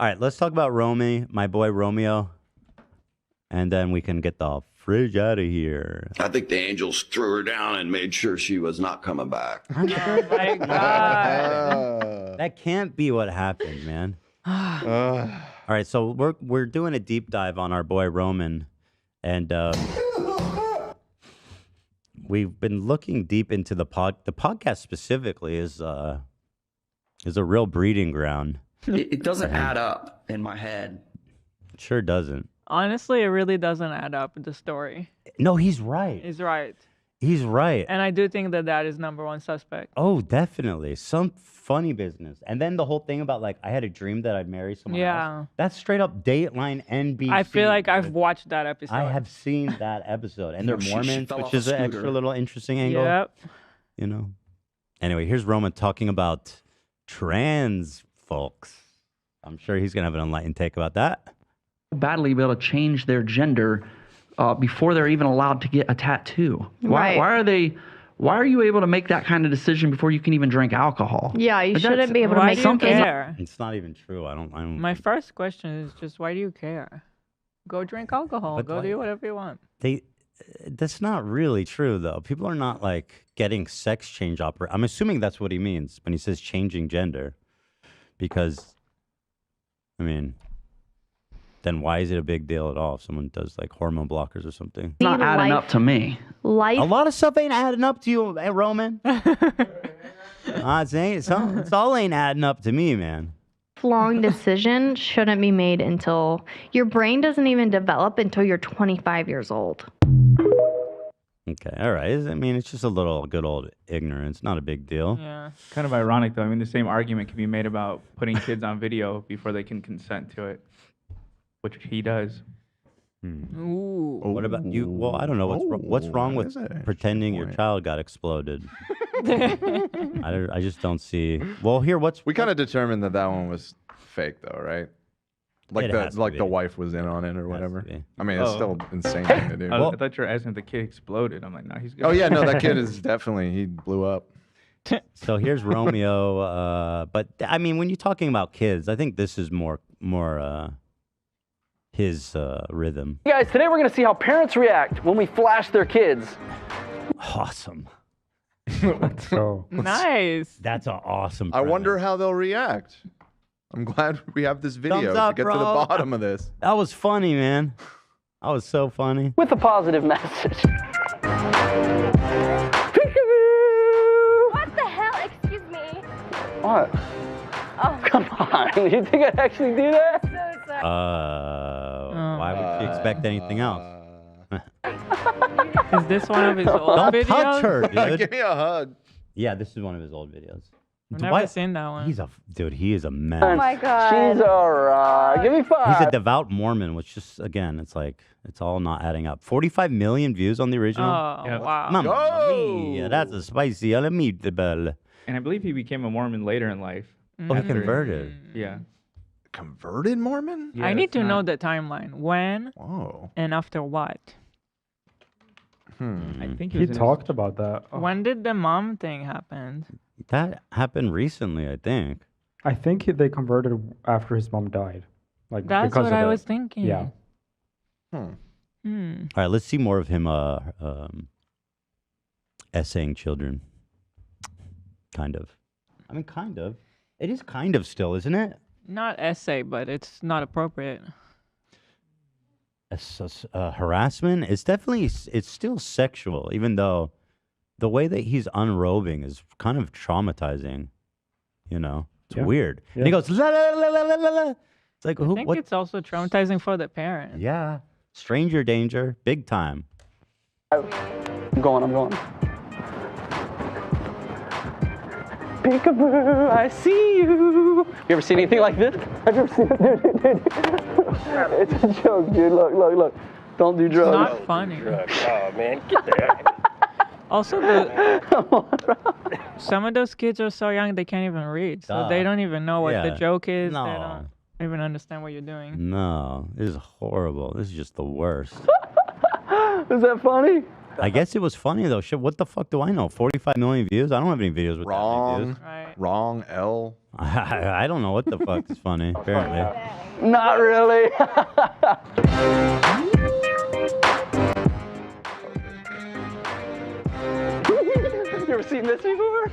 All right, let's talk about my boy Romeo, and then we can get the fridge out of here. I think the angels threw her down and made sure she was not coming back. Oh my God. That can't be what happened, man. All right, so we're doing a deep dive on our boy Roman, and we've been looking deep into the podcast specifically is a real breeding ground. It doesn't add up in my head. It sure doesn't. Honestly, it really doesn't add up, the story. No, he's right. He's right. He's right. And I do think that is number one suspect. Oh, definitely. Some funny business. And then the whole thing about, like, I had a dream that I'd marry someone else. That's straight up Dateline NBC. I feel like I've watched that episode. I have seen that episode. And they're She Mormons, fell which off a is an scooter. extra little interesting angle. Yep. You know? Anyway, here's Roman talking about trans folks. I'm sure he's going to have an enlightened take about that. Badly be able to change their gender before they're even allowed to get a tattoo. Right. Why are you able to make that kind of decision before you can even drink alcohol? Yeah, you Like, shouldn't be able to Why make do you something. care? It's not even true. I don't. My first question is just, why do you care? Go drink alcohol. But Go why- do whatever you want. That's not really true, though. People are not, like, getting sex change I'm assuming that's what he means when he says changing gender. Because, I mean, then why is it a big deal at all if someone does, like, hormone blockers or something? It's not adding up to me. A lot of stuff ain't adding up to you, Roman. It's all ain't adding up to me, man. Lifelong decision shouldn't be made until your brain doesn't even develop until you're 25 years old. Okay, all right. I mean, it's just a little good old ignorance. Not a big deal. Yeah. Kind of ironic, though. I mean, the same argument can be made about putting kids on video before they can consent to it, which he does. Ooh. What about you? Well, I don't know. What's wrong with pretending your child got exploded? I just don't see. Well, here, we kind of determined that one was fake, though, right? Like It has to the be. wife was in on it or whatever. be. I mean, it's still insane thing to do. I thought you were asking if the kid exploded. I'm like, no, he's good. Oh yeah, no, that kid is definitely he blew up. So here's Romeo. But I mean, when you're talking about kids, I think this is more his rhythm. Guys, today we're going to see how parents react when we flash their kids. Awesome. Nice. That's an awesome. I wonder how they'll react. I'm glad we have this video Thumbs up, to get to the bro. bottom of this. That was funny, man. That was so funny. With a positive message. What the hell? Excuse me. What? Oh. Come on. You think I'd actually do that? So sorry. Why would she expect anything else? Is this one of his old Don't videos? touch her, dude. Give me a hug. Yeah, this is one of his old videos. I've never seen that one. He is a man. Oh my god. She's alright. Give me 5. He's a devout Mormon, which just, again, it's like, it's all not adding up. 45 million views on the original. Oh, wow. Mamma mia, that's a spicy meatball. And I believe he became a Mormon later in life. Oh, he converted. Yeah. Converted Mormon? Yeah, I need it's to not- know the timeline. When Whoa. and after what? I think He talked about that. When did the mom thing happen? That happened recently, I think. I think they converted after his mom died. Like That's because what of I it. was thinking. Yeah. All right, let's see more of him essaying children. Kind of. I mean, kind of. It is kind of still, isn't it? Not essay, but it's not appropriate. Harassment? It's definitely, it's still sexual, even though the way that he's unrobing is kind of traumatizing. You know? It's weird. And he goes, la la la la la la la. It's like, I who? think What? it's also traumatizing for the parent. Yeah. Stranger danger, big time. I'm going. Peekaboo, I see you. You ever seen anything like this? Have you ever seen it? Dude. It's a joke, dude. Look. Don't do drugs. It's not funny. Oh, man, get there. Also, some of those kids are so young they can't even read, so they don't even know what the Yeah. joke is. No. They don't even understand what you're doing. No, this is horrible. This is just the worst. Is that funny? I guess it was funny though. Shit, what the fuck do I know? 45 million views? I don't have any videos with that many views. Wrong. L. I don't know what the fuck is funny. Apparently. Not really. You ever seen this before?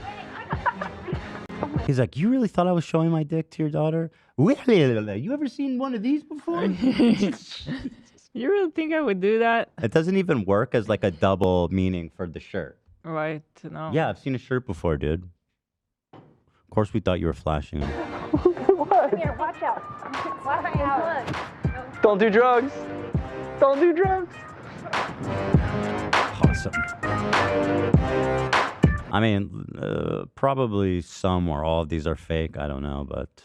He's like, you really thought I was showing my dick to your daughter? You ever seen one of these before? You really think I would do that? It doesn't even work as like a double meaning for the shirt. Right? No. Yeah, I've seen a shirt before, dude. Of course, we thought you were flashing him. What? Here, watch out. Watch out. Don't do drugs. Don't do drugs. Awesome. I mean, probably some or all of these are fake. I don't know, but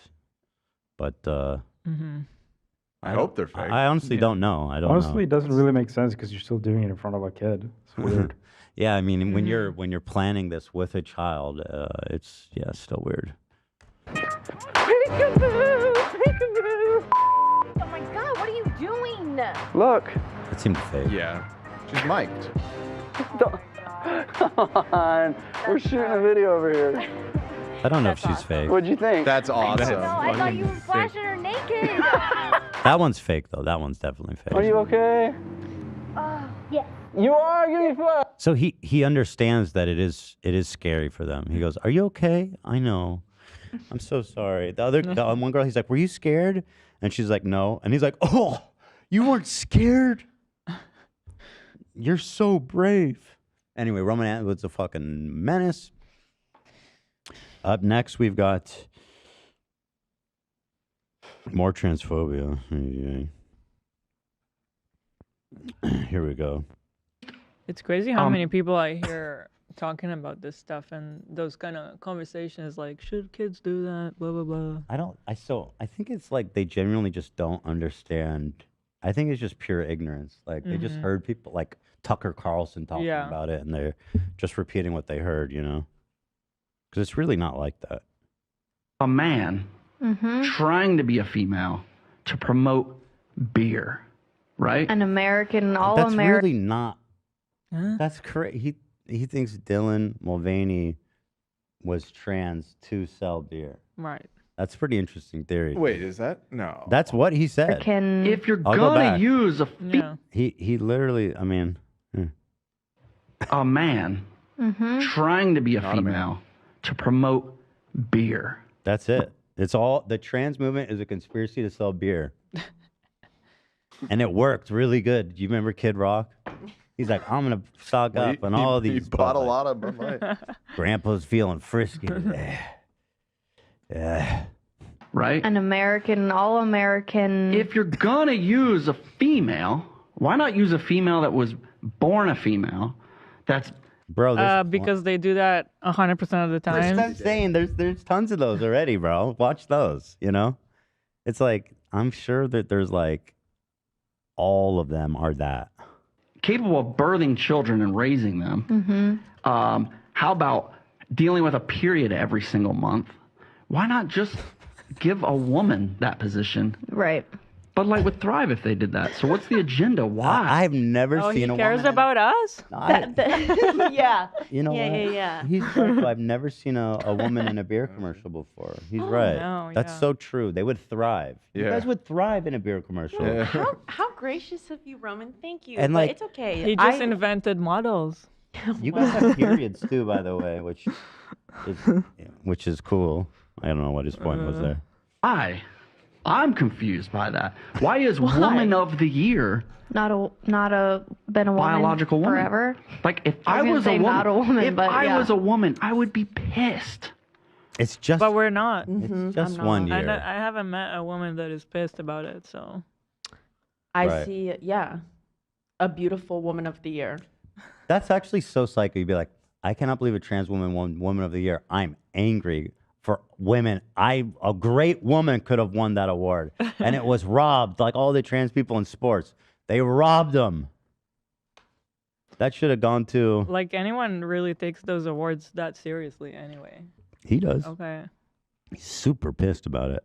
I hope they're fake. I honestly don't know. I don't Honestly, know. it doesn't really make sense because you're still doing it in front of a kid. It's weird. Yeah, I mean, when you're planning this with a child, it's still weird. Peekaboo! Peekaboo! Oh my god, what are you doing? Look. It seemed fake. Yeah. She's mic'd. Come on. We're shooting a video over here. I don't know if she's fake. What'd you think? That's awesome. No, I thought you were flashing her naked. That one's fake though. That one's definitely fake. Are you okay? Yeah. You are getting flashed. So he understands that it is scary for them. He goes, "Are you okay? I know. I'm so sorry." The one girl, he's like, "Were you scared?" And she's like, "No." And he's like, "Oh, you weren't scared? You're so brave." Anyway, Roman Atwood's a fucking menace. Up next, we've got more transphobia. Here we go. It's crazy how many people I hear talking about this stuff and those kind of conversations like, should kids do that? Blah, blah, blah. I think it's like they genuinely just don't understand. I think it's just pure ignorance. Like they just heard people like Tucker Carlson talking about it and they're just repeating what they heard, you know? Because it's really not like that. A man trying to be a female to promote beer, right? An American, That's American. really not. That's correct. He thinks Dylan Mulvaney was trans to sell beer. Right. That's a pretty interesting theory. Wait, is that? No. That's what he said. If you're I'll go gonna back. use a He literally, I mean, a man trying to be a female to promote beer. that's it. It's all the trans movement is a conspiracy to sell beer. And it worked really good. Do you remember Kid Rock? He's like, I'm gonna stock up on all these. He bought a lot of Bud Light. Grandpa's feeling frisky today. Yeah. Right? An American, all-American. If you're gonna use a female, why not use a female that was born a female? That's bro. Because they do that 100% of the That's time. what I'm saying. There's tons of those already, bro. Watch those. You know, it's like I'm sure that there's like all of them are that. capable of birthing children and raising them. How about dealing with a period every single month? Why not just give a woman that position? Right. Bud Light would thrive if they did that. So what's the agenda? Why? I've never Oh, seen he a cares woman. about us? Yeah. You know Yeah, what? yeah, yeah. He's right. Though. I've never seen a woman in a beer commercial before. He's right. no, That's yeah. so true. They would thrive. You Yeah. guys would thrive in a beer commercial. Yeah. How gracious of you, Roman. Thank you. And, But like, it's okay. He just invented models. You guys have periods too, by the way, which is cool. I don't know what his point was there. I'm confused by that. Why is Woman of the Year Not a been a woman biological woman? forever? Like if I I was gonna was say a woman, not a woman, if but I yeah. was a woman, I would be pissed. It's just But we're not. it's just I'm one not. year. I haven't met a woman that is pissed about it, so. I Right. see, yeah, a beautiful woman of the year. That's actually so psycho. You'd be like, I cannot believe a trans woman won Woman of the Year. I'm angry for women. A great woman could have won that award, and it was robbed. Like all the trans people in sports, they robbed them. That should have gone to. Like, anyone really takes those awards that seriously anyway. He does. Okay. He's super pissed about it.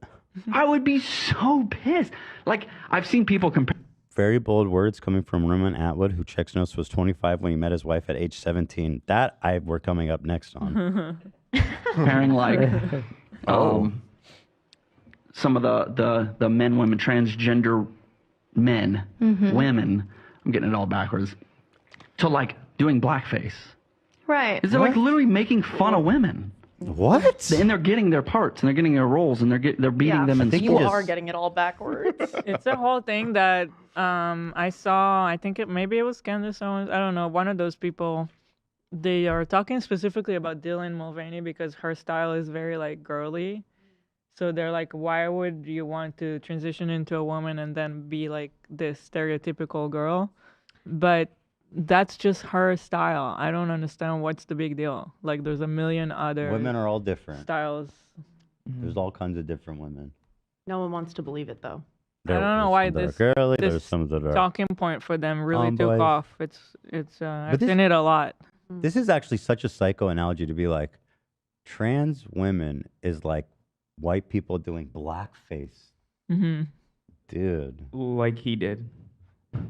I would be so pissed. Like I've seen people compare. Very bold words coming from Roman Atwood, who checks notes was 25 when he met his wife at age 17. That we're coming up next on. Comparing like some of the men, women, transgender men, women, I'm getting it all backwards, to like doing blackface. Right. Is it like literally making fun of women? What? And they're getting their parts, and they're getting their roles, and they're beating them in You sports. are getting it all backwards. It's a whole thing that I saw. I think maybe it was Candace Owens. I don't know. One of those people. They are talking specifically about Dylan Mulvaney because her style is very like girly. So they're like, why would you want to transition into a woman and then be like this stereotypical girl? But that's just her style. I don't understand what's the big deal. Like, there's a million other Women are all different. styles. There's all kinds of different women. No one wants to believe it, though. I don't know why There's this, some that are girly, there's this some that are talking point for them really took tomboys. off. I've this- seen it a lot. This is actually such a psycho analogy to be like, trans women is like white people doing blackface. Mm-hmm. Dude. Like he did.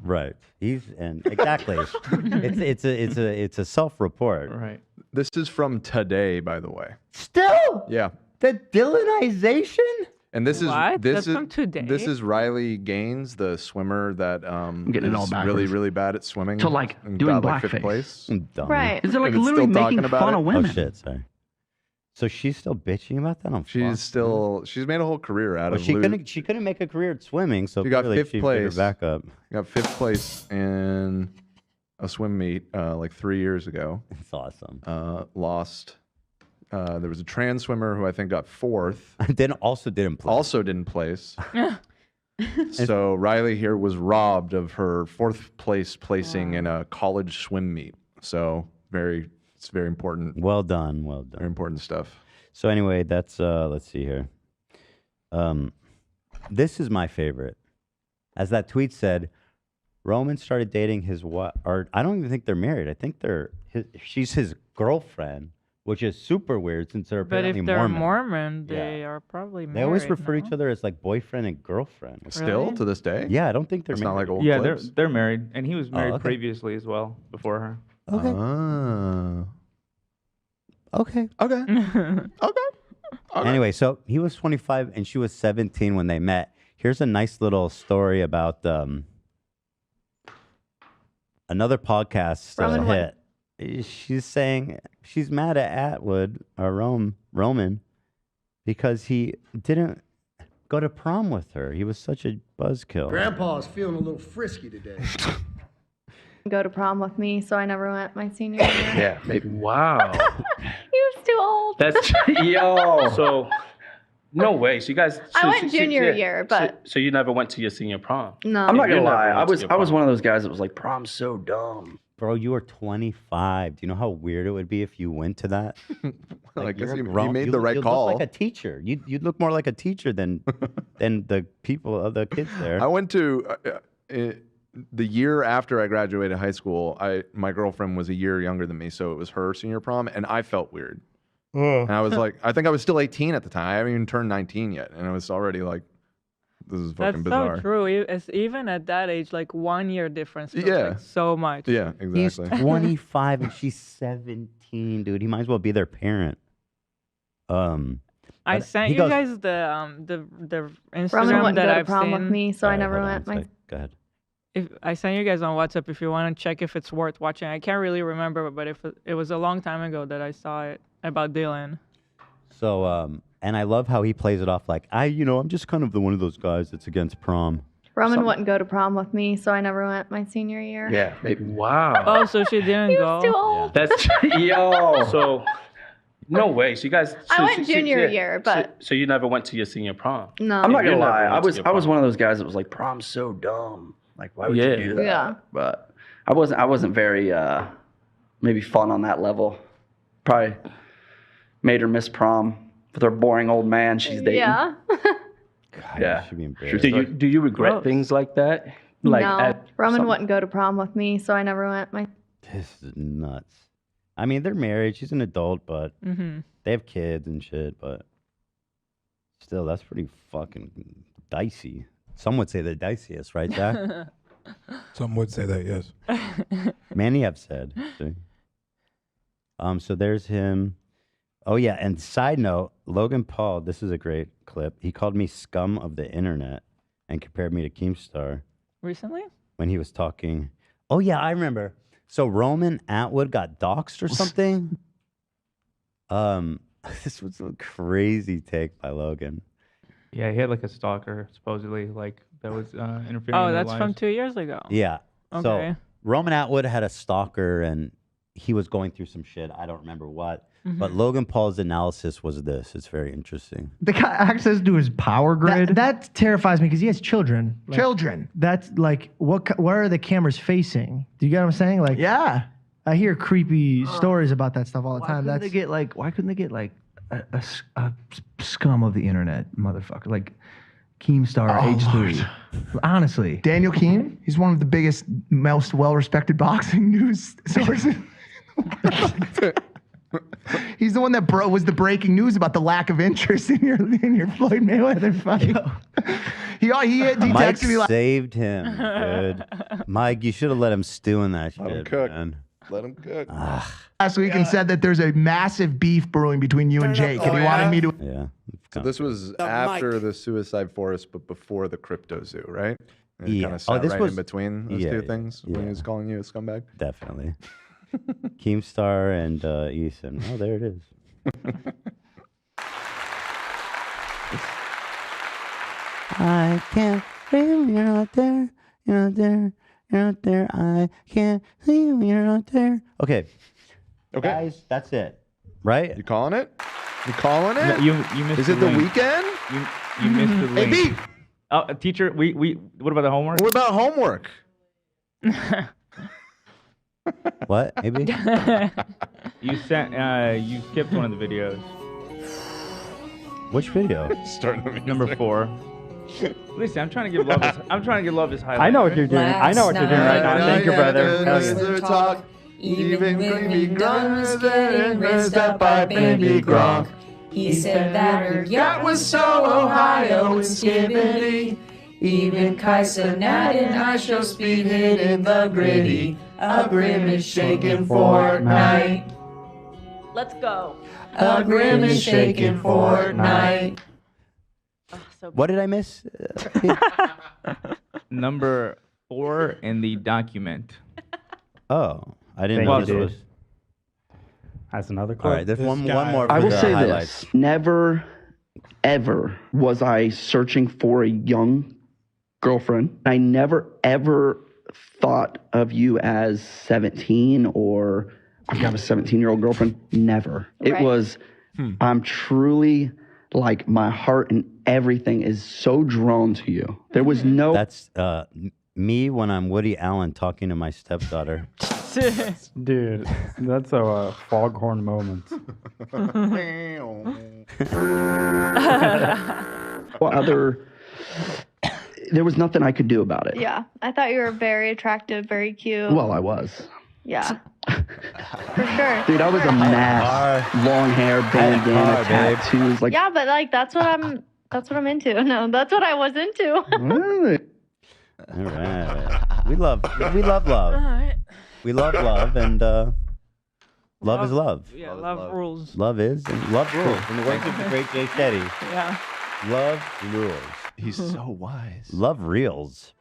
Right. Exactly. it's a self-report. Right. This is from today, by the way. Still? Yeah. The Dylanization? And this What? this That's is from today? This is Riley Gaines, the swimmer that getting it all is backwards. really, really bad at swimming. To, like, and doing got, like, fifth blackface. place. Right. Is it like And it's literally still talking making about fun it? of women? Oh shit, sorry. So she's still bitching about that? She's made a whole career out Well, of she couldn't make a career at swimming, so She got clearly fifth she place. figured back up. Got fifth place in a swim meet like 3 years ago. It's awesome. Lost. There was a trans swimmer who I think got fourth. Also didn't place. So Riley here was robbed of her fourth place placing in a college swim meet. So it's very important. Well done. Very important stuff. So anyway, that's let's see here. This is my favorite. As that tweet said, Roman started dating his wife, or I don't even think they're married. I think she's his girlfriend, which is super weird since they're But apparently if they're Mormon. Mormon, they are probably married. They always refer to no? each other as like boyfriend and girlfriend. Still to this day? Yeah, I don't think they're It's not married. like old Yeah, clips? they're married, and he was married okay. previously as well before her. Okay. Okay. Okay. Anyway, so he was 25 and she was 17 when they met. Here's a nice little story about another podcast Roman what? hit. She's saying she's mad at Atwood or Roman because he didn't go to prom with her. He was such a buzzkill. Grandpa's feeling a little frisky today. Go to prom with me, so I never went my senior year. Yeah, maybe. Wow. He was too old. That's yo. So, no way. So you guys. I so- went junior year, but So you never went to your senior prom. no. I'm not You gonna never lie. went I to was your I was prom. one of those guys that was like, prom's so dumb. Bro, you were 25. Do you know how weird it would be if you went to that? I guess you're he grown- made you- the right you'd call. Look like a teacher. You'd look more like a teacher than the people, the kids there. I went to the year after I graduated high school. My girlfriend was a year younger than me, so it was her senior prom, and I felt weird. And I was like, I think I was still 18 at the time. I haven't even turned 19 yet, and I was already like, this is fucking That's bizarre. so true. Even at that age, like 1 year difference feels Yeah. like so much. Yeah, He's exactly. 25 and she's 17, dude. He might as well be their parent. I but sent he you goes- guys the Roman Instagram wouldn't that go to I've prom seen. with me, so I Alright, never hold on went one my. sec. Go ahead. If I sent you guys on WhatsApp if you want to check if it's worth watching. I can't really remember, but if it was a long time ago that I saw it about Dylan. So, and I love how he plays it off like, I'm just kind of one of those guys that's against prom. Roman wouldn't go to prom with me, so I never went my senior year. Yeah, maybe. Wow. Oh, so she didn't He go. was too old. That's yo. So, no way. So you guys. I went junior year, but So you never went to your senior prom. no. I'm not You gonna never lie. went I to was your I was prom. one of those guys that was like, prom's so dumb. Like, why would Yeah. you do that? Yeah. But I wasn't very maybe fun on that level. Probably made her miss prom with her boring old man she's dating. Yeah. God, Yeah. you should be embarrassed. Do you regret Gross. things like that? Like no. at Roman some- wouldn't go to prom with me, so I never went my. This is nuts. I mean, they're married. She's an adult, but Mm-hmm. they have kids and shit, but still, that's pretty fucking dicey. Some would say the diciest, right, Zach? Some would say that, yes. Many have said. See? So there's him. Oh yeah, and side note, Logan Paul, this is a great clip. He called me scum of the internet and compared me to Keemstar Recently? when he was talking. Oh yeah, I remember. So Roman Atwood got doxxed or something. This was a crazy take by Logan. Yeah, he had like a stalker supposedly, like that was interfering. in Oh, their that's from lives. 2 years ago. Yeah. Okay. So Roman Atwood had a stalker and he was going through some shit. I don't remember what. But Logan Paul's analysis was this. It's very interesting. The guy access to his power grid. That terrifies me because he has children. Children. That's like what are the cameras facing? Do you get what I'm saying? Like yeah. I hear creepy stories about that stuff all the time. Why couldn't they get like a scum of the internet, motherfucker? Like Keemstar, H3. Honestly. Daniel Keem, he's one of the biggest, most well-respected boxing news sources. He's the one that was the breaking news about the lack of interest in your Floyd Mayweather fight. he Mike texted me like saved him, dude. Mike, you should have let him stew in that shit. Let him cook. Man. Let him cook. last week and said that there's a massive beef brewing between you and Jake, and he wanted me to. Yeah. So this was after the Suicide Forest, but before the Crypto Zoo, right? And it Yeah. kind of sat this right was in between those two things when he was calling you a scumbag. Definitely. Keemstar and Ethan. Oh, there it is. I can't believe you're not there. You're not there. You're not there. I can't believe you're not there. Okay. Okay. Guys, that's it. Right? You calling it? You calling it? No, you missed. Is it the weekend? You missed the link. Hey, B. Oh, teacher, we. What about the homework? What about homework? What? Maybe? You sent. You skipped one of the videos. Which video? Number 4. Listen, I'm trying to give love. I'm trying to give love his highlight. I know what you're doing. I know what you're doing right now. Thank you, brother. Hell yeah. Talk. Even Creamy Gun was getting raised up by Baby Gronk. He said that her yacht was so Ohio and skibbity. Even Kaisa, Nat, and I show speed hitting the gritty. A grim is shaking Fortnite. Let's go. A grim is shaking Fortnite. What did I miss? Number 4 in the document. Oh, I didn't Thank know you, this dude. was. That's another clip. All right, there's one more for I will the say highlights. this: never, ever was I searching for a young girlfriend. I never, ever thought of you as 17 or I have a 17-year-old girlfriend. Never. It Right. was. I'm truly like my heart and everything is so drawn to you. There was no. That's me when I'm Woody Allen talking to my stepdaughter. Dude, that's a foghorn moment. There was nothing I could do about it. Yeah, I thought you were very attractive, very cute. Well, I was. Yeah, for sure. Dude, I was a mess. Long hair, bandana, tattoos. Like, yeah, but like that's what I'm into. No, that's what I was into. really? All right. We love love. Alright. We love love, and love is love. Yeah, love rules. Love is, and love rules. In the words of the great Jay Shetty, Yeah. love rules. He's so wise. Love reels.